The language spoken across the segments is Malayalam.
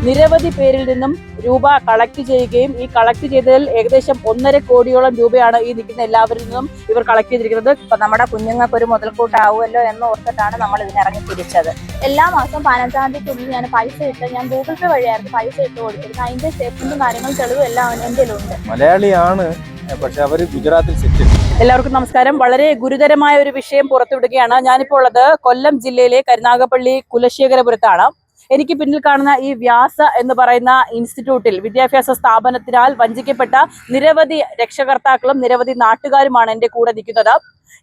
നിരവധി പേരിൽ നിന്നും രൂപ കളക്ട് ചെയ്യുകയും ഈ കളക്ട് ചെയ്തതിൽ ഏകദേശം 1.5 കോടിയോളം രൂപയാണ് ഈ നിൽക്കുന്ന എല്ലാവരിൽ നിന്നും ഇവർ കളക്ട് ചെയ്തിരിക്കുന്നത്. ഇപ്പൊ നമ്മുടെ കുഞ്ഞുങ്ങൾക്ക് ഒരു മുതൽക്കൂട്ടാവുമല്ലോ എന്ന് ഓർത്തിട്ടാണ് നമ്മൾ ഇതിനിറങ്ങി തിരിച്ചത്. എല്ലാ മാസം 15-ാം തീയതിക്കുള്ളിൽ ഞാൻ പൈസ ഇട്ട്, ഞാൻ ഗൂഗിൾ പേ വഴിയായിരുന്നു പൈസ ഇട്ട് കൊടുത്തിരുന്നത്. അതിന്റെ സ്റ്റേറ്റ്മെന്റും കാര്യങ്ങളും തെളിവും എല്ലാം എൻ്റെ ഉണ്ട്. മലയാളിയാണ്, പക്ഷെ അവർ ഗുജറാത്തിൽ സെറ്റിൽ. എല്ലാവർക്കും നമസ്കാരം. വളരെ ഗുരുതരമായ ഒരു വിഷയം പുറത്തുവിടുകയാണ്. ഞാനിപ്പോൾ ഉള്ളത് കൊല്ലം ജില്ലയിലെ കരുനാഗപ്പള്ളി കുലശേഖരപുരത്താണ്. എനിക്ക് പിന്നിൽ കാണുന്ന ഈ വ്യാസ എന്ന് പറയുന്ന ഇൻസ്റ്റിറ്റ്യൂട്ടിൽ വിദ്യാഭ്യാസ സ്ഥാപനത്തിനാൽ വഞ്ചിക്കപ്പെട്ട നിരവധി രക്ഷകർത്താക്കളും നിരവധി നാട്ടുകാരുമാണ് എൻ്റെ കൂടെ നിൽക്കുന്നത്.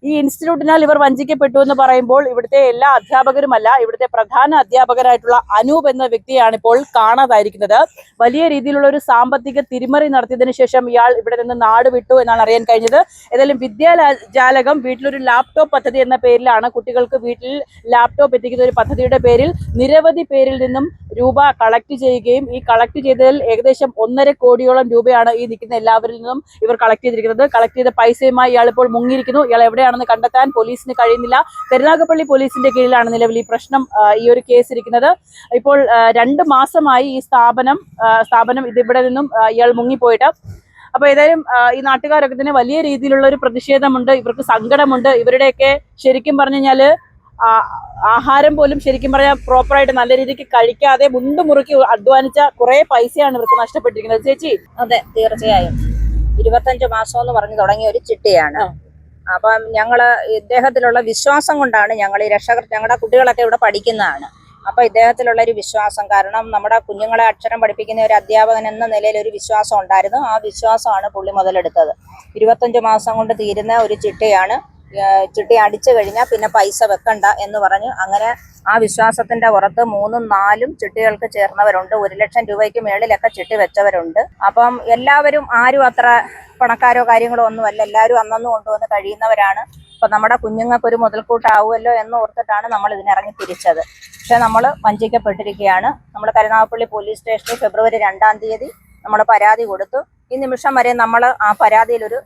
ഈ ഇൻസ്റ്റിറ്റ്യൂട്ടിനാൽ ഇവർ വഞ്ചിക്കപ്പെട്ടു എന്ന് പറയുമ്പോൾ ഇവിടുത്തെ എല്ലാ അധ്യാപകരുമല്ല, ഇവിടുത്തെ പ്രധാന അധ്യാപകരായിട്ടുള്ള അനൂപ് എന്ന വ്യക്തിയാണ് ഇപ്പോൾ കാണാതായിരിക്കുന്നത്. വലിയ രീതിയിലുള്ള ഒരു സാമ്പത്തിക തിരിമറി നടത്തിയതിനു ശേഷം ഇയാൾ ഇവിടെ നിന്ന് നാട് വിട്ടു എന്നാണ് അറിയാൻ കഴിഞ്ഞത്. ഏതായാലും വിദ്യാജാലകം വീട്ടിലൊരു ലാപ്ടോപ്പ് പദ്ധതി എന്ന പേരിലാണ് കുട്ടികൾക്ക് വീട്ടിൽ ലാപ്ടോപ്പ് എത്തിക്കുന്ന ഒരു പദ്ധതിയുടെ പേരിൽ നിരവധി പേരിൽ നിന്നും രൂപ കളക്ട് ചെയ്യുകയും ഈ കളക്ട് ചെയ്തതിൽ ഏകദേശം 1.5 കോടിയോളം രൂപയാണ് ഈ നിൽക്കുന്ന എല്ലാവരിൽ നിന്നും ഇവർ കളക്ട് ചെയ്തിരിക്കുന്നത്. കളക്ട് ചെയ്ത പൈസയുമായി ഇയാൾ ഇപ്പോൾ മുങ്ങിയിരിക്കുന്നു. ഇയാൾ എവിടെയാണെന്ന് കണ്ടെത്താൻ പോലീസിന് കഴിയുന്നില്ല. കരുനാഗപ്പള്ളി പോലീസിന്റെ കീഴിലാണ് നിലവിൽ ഈ പ്രശ്നം, ഈ ഒരു കേസ് ഇരിക്കുന്നത്. ഇപ്പോൾ 2 മാസമായി ഈ സ്ഥാപനം ഇതിവിടെ നിന്നും ഇയാൾ മുങ്ങിപ്പോയിട്ട്. അപ്പൊ ഏതായാലും ഈ നാട്ടുകാരൊക്കെ തന്നെ വലിയ രീതിയിലുള്ള ഒരു പ്രതിഷേധമുണ്ട്, ഇവർക്ക് സങ്കടമുണ്ട്. ഇവരുടെയൊക്കെ ശരിക്കും പറഞ്ഞു കഴിഞ്ഞാല് ആഹാരം പോലും ശരിക്കും പറഞ്ഞാൽ പ്രോപ്പറായിട്ട് നല്ല രീതിക്ക് കഴിക്കാതെ മുണ്ട് മുറുക്കി അധ്വാനിച്ച കുറെ പൈസയാണ് ഇവർക്ക് നഷ്ടപ്പെട്ടിരിക്കുന്നത്. ചേച്ചി? അതെ, തീർച്ചയായും. 25 മാസം എന്ന് പറഞ്ഞു തുടങ്ങിയ ഒരു ചിട്ടിയാണ്. അപ്പം ഞങ്ങള് ഇദ്ദേഹത്തിലുള്ള വിശ്വാസം കൊണ്ടാണ് ഞങ്ങൾ ഈ ഞങ്ങളുടെ കുട്ടികളൊക്കെ ഇവിടെ പഠിക്കുന്നതാണ്. അപ്പൊ ഇദ്ദേഹത്തിലുള്ള ഒരു വിശ്വാസം, കാരണം നമ്മുടെ കുഞ്ഞുങ്ങളെ അക്ഷരം പഠിപ്പിക്കുന്ന ഒരു അധ്യാപകൻ എന്ന നിലയിൽ ഒരു വിശ്വാസം ഉണ്ടായിരുന്നു. ആ വിശ്വാസമാണ് പുള്ളി മുതലെടുത്തത്. 25 മാസം കൊണ്ട് തീരുന്ന ഒരു ചിട്ടിയാണ്. ചിട്ടി അടിച്ചു കഴിഞ്ഞാൽ പിന്നെ പൈസ വെക്കണ്ട എന്ന് പറഞ്ഞു. അങ്ങനെ ആ വിശ്വാസത്തിന്റെ പുറത്ത് 3ഉം 4ഉം ചിട്ടികൾക്ക് ചേർന്നവരുണ്ട്. 1 ലക്ഷം രൂപയ്ക്ക് മേളിലൊക്കെ ചിട്ടി വെച്ചവരുണ്ട്. അപ്പം എല്ലാവരും ആരും അത്ര പണക്കാരോ കാര്യങ്ങളോ ഒന്നുമല്ല, എല്ലാവരും അന്നൊന്നും കൊണ്ടുവന്ന് കഴിയുന്നവരാണ്. അപ്പൊ നമ്മുടെ കുഞ്ഞുങ്ങൾക്ക് ഒരു മുതൽക്കൂട്ടാവുമല്ലോ എന്ന് ഓർത്തിട്ടാണ് നമ്മൾ ഇതിനിറങ്ങി തിരിച്ചത്. പക്ഷെ നമ്മൾ വഞ്ചിക്കപ്പെട്ടിരിക്കുകയാണ്. നമ്മൾ കരുനാഗപ്പള്ളി പോലീസ് സ്റ്റേഷനിൽ ഫെബ്രുവരി 2-ാം തീയതി നമ്മൾ പരാതി കൊടുത്തു. ഈ നിമിഷം വരെ നമ്മൾ ആ പരാതിയിൽ ഒരു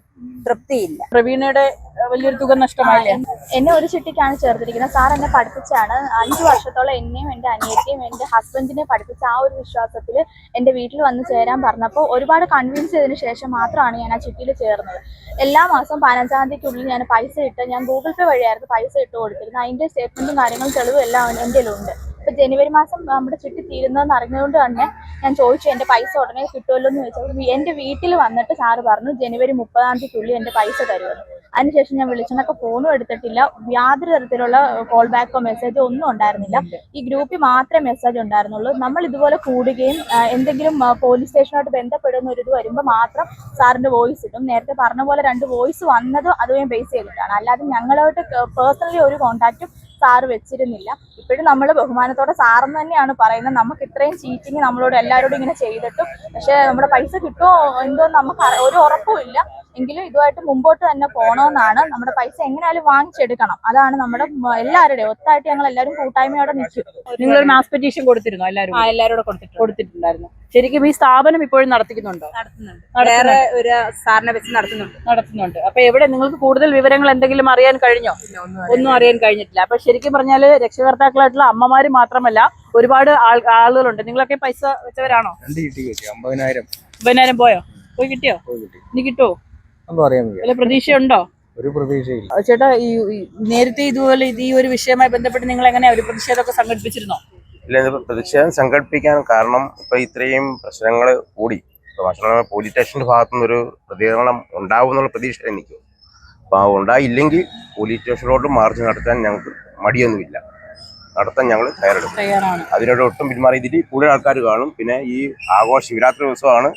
തൃപ്തിയില്ല. പ്രവീണയുടെ വലിയൊരു തുക നഷ്ടമായില്ലേ? എന്നെ ഒരു ചിട്ടിക്കാണ് ചേർത്തിരിക്കുന്നത്. സാർ എന്നെ പഠിപ്പിച്ചാണ് 5 വർഷത്തോളം എന്നെയും എൻ്റെ അനിയത്തിയും എൻ്റെ ഹസ്ബൻഡിനെ പഠിപ്പിച്ച ആ ഒരു വിശ്വാസത്തിൽ എൻ്റെ വീട്ടിൽ വന്ന് ചേരാൻ പറഞ്ഞപ്പോൾ ഒരുപാട് കൺവിൻസ് ചെയ്തതിന് ശേഷം മാത്രമാണ് ഞാൻ ആ ചിട്ടിയിൽ ചേർന്നത്. എല്ലാ മാസവും 15-ാം തീയതിക്കുള്ളിൽ ഞാൻ പൈസ ഇട്ട്, ഞാൻ ഗൂഗിൾ പേ വഴിയായിരുന്നു പൈസ ഇട്ട് കൊടുത്തിരുന്നത്. അതിന്റെ സ്റ്റേറ്റ്മെന്റും കാര്യങ്ങളും തെളിവും എല്ലാം എൻ്റെ ഉണ്ട്. ഇപ്പൊ ജനുവരി മാസം നമ്മുടെ ചിട്ടി തീരുന്നതെന്ന് അറിഞ്ഞതുകൊണ്ട് തന്നെ ഞാൻ ചോദിച്ചു, എന്റെ പൈസ ഉടനെ കിട്ടുമല്ലോ എന്ന് ചോദിച്ചപ്പോൾ എന്റെ വീട്ടിൽ വന്നിട്ട് സാറ് പറഞ്ഞു ജനുവരി 30-ാം തീയതിക്കുള്ളിൽ എന്റെ പൈസ തരുമെന്ന്. അതിനുശേഷം ഞാൻ വിളിച്ചെന്നൊക്കെ ഫോണും എടുത്തിട്ടില്ല. യാതൊരു തരത്തിലുള്ള കോൾ ബാക്കോ മെസ്സേജോ ഒന്നും ഉണ്ടായിരുന്നില്ല. ഈ ഗ്രൂപ്പിൽ മാത്രമേ മെസ്സേജ് ഉണ്ടായിരുന്നുള്ളൂ. നമ്മൾ ഇതുപോലെ കൂടുകയും എന്തെങ്കിലും പോലീസ് സ്റ്റേഷനുമായിട്ട് ബന്ധപ്പെടുന്ന ഒരു ഇത് വരുമ്പോൾ മാത്രം സാറിന്റെ വോയിസ് ഇടും. നേരത്തെ പറഞ്ഞ പോലെ 2 വോയിസ് വന്നതും അതുവേ ബേസ് ചെയ്തിട്ടാണ്. അല്ലാതെ ഞങ്ങളായിട്ട് പേഴ്സണലി ഒരു കോൺടാക്റ്റും സാറ് വെച്ചിരുന്നില്ല. ഇപ്പോഴും നമ്മൾ ബഹുമാനത്തോടെ സാറെന്ന് തന്നെയാണ് പറയുന്നത്. നമുക്ക് ഇത്രയും ചീറ്റിങ് നമ്മളോട് എല്ലാവരോടും ഇങ്ങനെ ചെയ്തിട്ടും പക്ഷെ നമ്മുടെ പൈസ കിട്ടുമോ എന്തോ നമുക്ക് ഒരു ഉറപ്പും ഇല്ല. എങ്കിലും ഇതുമായിട്ട് മുമ്പോട്ട് തന്നെ പോകണമെന്നാണ്. നമ്മുടെ പൈസ എങ്ങനെയാലും വാങ്ങിച്ചെടുക്കണം. അതാണ് നമ്മുടെ എല്ലാവരുടെയും ഒത്തായിട്ട് ഞങ്ങൾ എല്ലാവരും കൂട്ടായ്മയോടെ നിൽക്കും. നിങ്ങളൊരു മാസ് പെറ്റീഷൻ കൊടുത്തിരുന്നോ? എല്ലാവരോടും കൊടുത്തിട്ടുണ്ടായിരുന്നു. ശരിക്കും ഈ സ്ഥാപനം ഇപ്പോഴും നടത്തിക്കുന്നുണ്ടോ? വേറെ ഒരു സാറിനെ വെച്ച് നടത്തുന്നുണ്ട്. അപ്പൊ എവിടെ നിങ്ങൾക്ക് കൂടുതൽ വിവരങ്ങൾ എന്തെങ്കിലും അറിയാൻ കഴിഞ്ഞോ? ഒന്നും അറിയാൻ കഴിഞ്ഞിട്ടില്ല. അപ്പൊ ശരിക്കും പറഞ്ഞാല് രക്ഷകർത്താക്കളായിട്ടുള്ള അമ്മമാര് മാത്രമല്ല ഒരുപാട് ആളുകളുണ്ട്. നിങ്ങളൊക്കെ പൈസ വെച്ചവരാണോ? 50,000 പോയോ? പോയി കിട്ടിയോ? ഇനി കിട്ടുമോ? വല്ല പ്രതീക്ഷയുണ്ടോ? ഒരു പ്രതീക്ഷയില്ല. ചേട്ടാ, ഈ നേരത്തെ ഇതുപോലെ ഈ ഒരു വിഷയവുമായി ബന്ധപ്പെട്ട് നിങ്ങൾ എങ്ങനെയാ ഒരു പ്രതിഷേധമൊക്കെ സംഘടിപ്പിച്ചിരുന്നോ? ഇല്ല, പ്രതിഷേധം സംഘടിപ്പിക്കാൻ കാരണം ഇപ്പൊ ഇത്രയും പ്രശ്നങ്ങൾ കൂടി ഭക്ഷണം പോലീസ് സ്റ്റേഷന്റെ ഭാഗത്തുനിന്നൊരു പ്രതികരണം ഉണ്ടാവും എന്നുള്ള പ്രതീക്ഷ എനിക്ക്. അപ്പൊ ആ ഉണ്ടായില്ലെങ്കിൽ പോലീസ് സ്റ്റേഷനിലോട്ട് മാർച്ച് നടത്താൻ ഞങ്ങൾക്ക് മടിയൊന്നുമില്ല, നടത്താൻ ഞങ്ങൾ തയ്യാറെടുക്കും. അതിനോട് ഒട്ടും പിന്മാറി. ഇതിൽ കൂടുതൽ ആൾക്കാർ കാണും. പിന്നെ ഈ ശിവരാത്രി ദിവസമാണ്.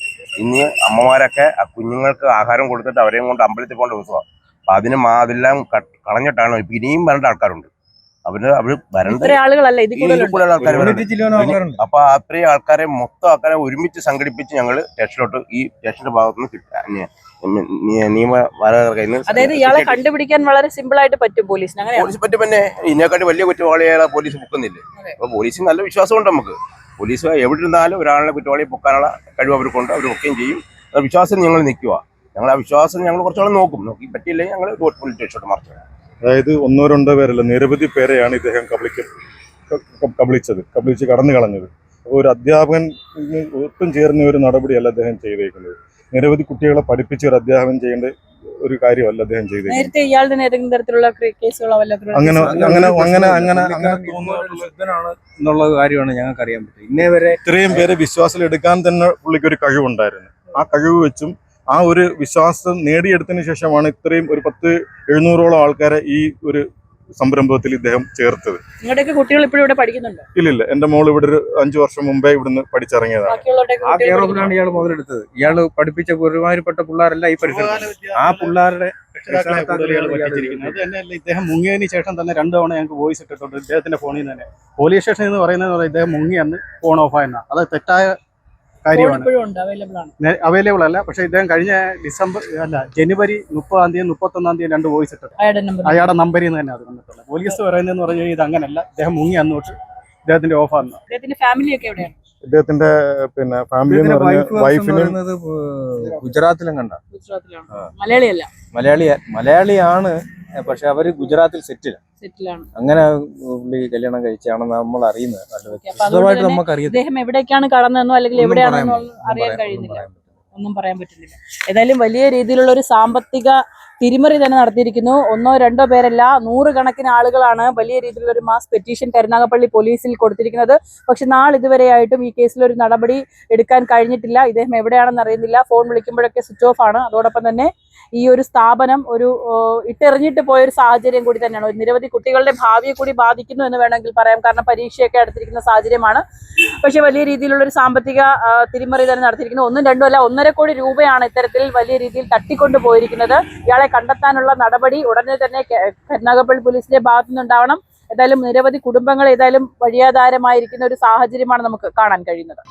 ഇനി അമ്മമാരൊക്കെ ആ കുഞ്ഞുങ്ങൾക്ക് ആഹാരം കൊടുത്തിട്ട് അവരെയും കൊണ്ട് അമ്പലത്തിൽ പോകേണ്ട ദിവസമാണ്. അപ്പൊ അതെല്ലാം കളഞ്ഞിട്ടാണ് ഇപ്പൊ ഇനിയും വരേണ്ട ആൾക്കാരുണ്ട്. അവര് വരേണ്ട ആളുകളല്ല, കൂടുതൽ ആൾക്കാർ. അപ്പൊ അത്രയും ആൾക്കാരെ മൊത്തം ആൾക്കാരെ ഒരുമിച്ച് സംഘടിപ്പിച്ച് ഞങ്ങൾ സ്റ്റേഷനിലോട്ട് ഈ സ്റ്റേഷന്റെ ഭാഗത്തുനിന്ന് അതായത് ഇയാളെ കണ്ടുപിടിക്കാൻ വളരെ സിമ്പിൾ ആയിട്ട് പറ്റും പോലീസിന്. പോലീസ് പറ്റും. പിന്നെ ഇതിനെക്കാട്ടി വലിയ കുറ്റവാളികളെ പോലീസ് പൊക്കുന്നില്ലേ? അപ്പൊ പോലീസിന് നല്ല വിശ്വാസമുണ്ട് നമുക്ക്. പോലീസ് എവിടെ ഇരുന്നാലും ഒരാളെ കുറ്റവാളിയെ പൊക്കാനുള്ള കഴിവ് അവർക്കുണ്ട്. അവർ പൊക്കുകയും ചെയ്യും. വിശ്വാസം ഞങ്ങൾ നിൽക്കുക. ഞങ്ങൾ ആ വിശ്വാസം ഞങ്ങൾ കുറച്ചോളം നോക്കി പറ്റിയില്ലെങ്കിൽ ഞങ്ങൾ പോലീസ് സ്റ്റേഷനോട്ട് മാർച്ച്. അതായത് 1-2 പേരല്ല, നിരവധി പേരെയാണ് ഇദ്ദേഹം കബളിച്ച് കടന്നു കളഞ്ഞത്. അപ്പോൾ ഒരു അധ്യാപകൻ ഒട്ടും ചേർന്ന ഒരു നടപടിയല്ല അദ്ദേഹം ചെയ്തേക്കുന്നത്. നിരവധി കുട്ടികളെ പഠിപ്പിച്ച് ഒരു അധ്യാപനം ചെയ്യേണ്ട ഒരു കാര്യമല്ല അദ്ദേഹം ചെയ്തേക്കുന്നത്. നേരത്തെ ഇയാളുടെ ഏതെങ്കിലും തരത്തിലുള്ള കേസുകളോ വല്ലതും അങ്ങനെ ശുദ്ധനാണ് എന്നുള്ള കാര്യമാണ് ഞങ്ങൾക്ക് അറിയാൻ പറ്റും. ഇന്നേ വരെ ഇത്രയും പേരെ വിശ്വാസത്തിൽ എടുക്കാൻ തന്നെ പുള്ളിക്ക് ഒരു കഴിവുണ്ടായിരുന്നു. ആ കഴിവ് വെച്ചും ആ ഒരു വിശ്വാസം നേടിയെടുത്തതിന് ശേഷമാണ് ഇത്രയും ഒരു 700-ഓളം ആൾക്കാരെ ഈ ഒരു സംരംഭത്തിൽ ഇദ്ദേഹം ചേർത്തത്. നിങ്ങളുടെയൊക്കെ കുട്ടികൾ ഇപ്പോഴും ഇവിടെ പഠിക്കുന്നുണ്ടോ? ഇല്ലില്ല, എന്റെ മോൾ ഇവിടെ ഒരു 5 വർഷം മുമ്പേ ഇവിടുന്ന് പഠിച്ചിറങ്ങിയതാണ്. ബാക്കിയുള്ളവരുടെയൊക്കെ ആ കുട്ടികൾ കെയർ പഠിക്കുന്നുണ്ടോ? ഓഫിലാണ് ഇയാൾ മുതലെടുത്തത്. ഇയാൾ പഠിപ്പിച്ച ഒരുമാതിരിപ്പെട്ട പിള്ളേരല്ല ഈ പരിസരത്ത്. ആ പിള്ളേരുടെ അത് തന്നെയല്ല, ഇദ്ദേഹം മുങ്ങിയതിന് ശേഷം തന്നെ 2 തവണ ഞങ്ങൾക്ക് വോയിസ് ഇട്ടിട്ടുണ്ട് ഇദ്ദേഹത്തിന്റെ ഫോണിൽ നിന്ന് തന്നെ. പോലീസ് സ്റ്റേഷൻ എന്ന് പറയുന്നത് ഇദ്ദേഹം മുങ്ങിയെന്ന് ഫോൺ ഓഫ് ആയെന്ന, അത് തെറ്റായ കാര്യമാണ്. ഇപ്പോഴും ഉണ്ട്, അവൈലബിൾ ആണ്. അവൈലബിൾ അല്ല. പക്ഷെ ഇദ്ദേഹം കഴിഞ്ഞ ജനുവരി 30-ാം തീയതി 31-ാം തീയതി 2 വോയിസ് ഇട്ടിട്ടുണ്ട്. അയാളുടെ നമ്പറിൽ നിന്ന് തന്നെ അത് വന്നിട്ടുള്ളത്. പോലീസ് പറയുന്നതെന്ന് പറഞ്ഞു കഴിഞ്ഞാൽ ഇത് അങ്ങനല്ല, ഇദ്ദേഹം മുങ്ങി അന്നോട്ട് ഇദ്ദേഹത്തിന്റെ ഓഫ് ആണ്. അദ്ദേഹത്തിന്റെ ഫാമിലി ഒക്കെ എവിടെയാണ്? ഇദ്ദേഹത്തിന്റെ ഫാമിലി എന്ന് പറഞ്ഞ വൈഫിന് ഗുജറാത്തിലും കണ്ട ഗുജറാത്തിലാണ്. മലയാളിയല്ല, മലയാളിയാണ്. പക്ഷെ അവര് ഗുജറാത്തിൽ സെറ്റിലാണ്. അങ്ങനെ പുള്ളി കല്യാണം കഴിച്ചാണെന്ന് നമ്മൾ അറിയുന്നത്. വിശദമായിട്ട് നമുക്കറിയാം അദ്ദേഹം എവിടേക്കാണ് കടന്നതെന്നോ അല്ലെങ്കിൽ എവിടെയാണെന്നോ അറിയാൻ കഴിയുന്നില്ല, ഒന്നും പറയാൻ പറ്റുന്നില്ല. ഏതായാലും വലിയ രീതിയിലുള്ള ഒരു സാമ്പത്തിക തിരിമറി തന്നെ നടത്തിയിരിക്കുന്നു. 1-2 പേരല്ല, 100 കണക്കിന് ആളുകളാണ് വലിയ രീതിയിലുള്ള ഒരു മാസ് പെറ്റീഷൻ കരുനാഗപ്പള്ളി പോലീസിൽ കൊടുത്തിരിക്കുന്നത്. പക്ഷെ നാളിതുവരെയായിട്ടും ഈ കേസിൽ ഒരു നടപടി എടുക്കാൻ കഴിഞ്ഞിട്ടില്ല. ഇദ്ദേഹം എവിടെയാണെന്ന് അറിയുന്നില്ല. ഫോൺ വിളിക്കുമ്പോഴൊക്കെ സ്വിച്ച് ഓഫ് ആണ്. അതോടൊപ്പം തന്നെ ഈ ഒരു സ്ഥാപനം ഒരു ഇട്ടെറിഞ്ഞിട്ട് പോയൊരു സാഹചര്യം കൂടി തന്നെയാണ്. ഒരു നിരവധി കുട്ടികളുടെ ഭാവിയെ കൂടി ബാധിക്കുന്നു എന്ന് വേണമെങ്കിൽ പറയാം. കാരണം പരീക്ഷയൊക്കെ അടുത്തിരിക്കുന്ന സാഹചര്യമാണ്. പക്ഷെ വലിയ രീതിയിലുള്ള ഒരു സാമ്പത്തിക തിരിമറി തന്നെ നടത്തിയിരിക്കുന്നു. 1-2 അല്ല, 1.5 കോടി രൂപയാണ് ഇത്തരത്തിൽ വലിയ രീതിയിൽ തട്ടിക്കൊണ്ടു പോയിരിക്കുന്നത്. ഇയാളെ കണ്ടെത്താനുള്ള നടപടി ഉടനെ തന്നെ കരുനാഗപ്പള്ളി പോലീസിന്റെ ഭാഗത്തു നിന്നുണ്ടാവണം. ഏതായാലും നിരവധി കുടുംബങ്ങൾ ഏതായാലും വഴിയാധാരമായിരിക്കുന്ന ഒരു സാഹചര്യമാണ് നമുക്ക് കാണാൻ കഴിയുന്നത്.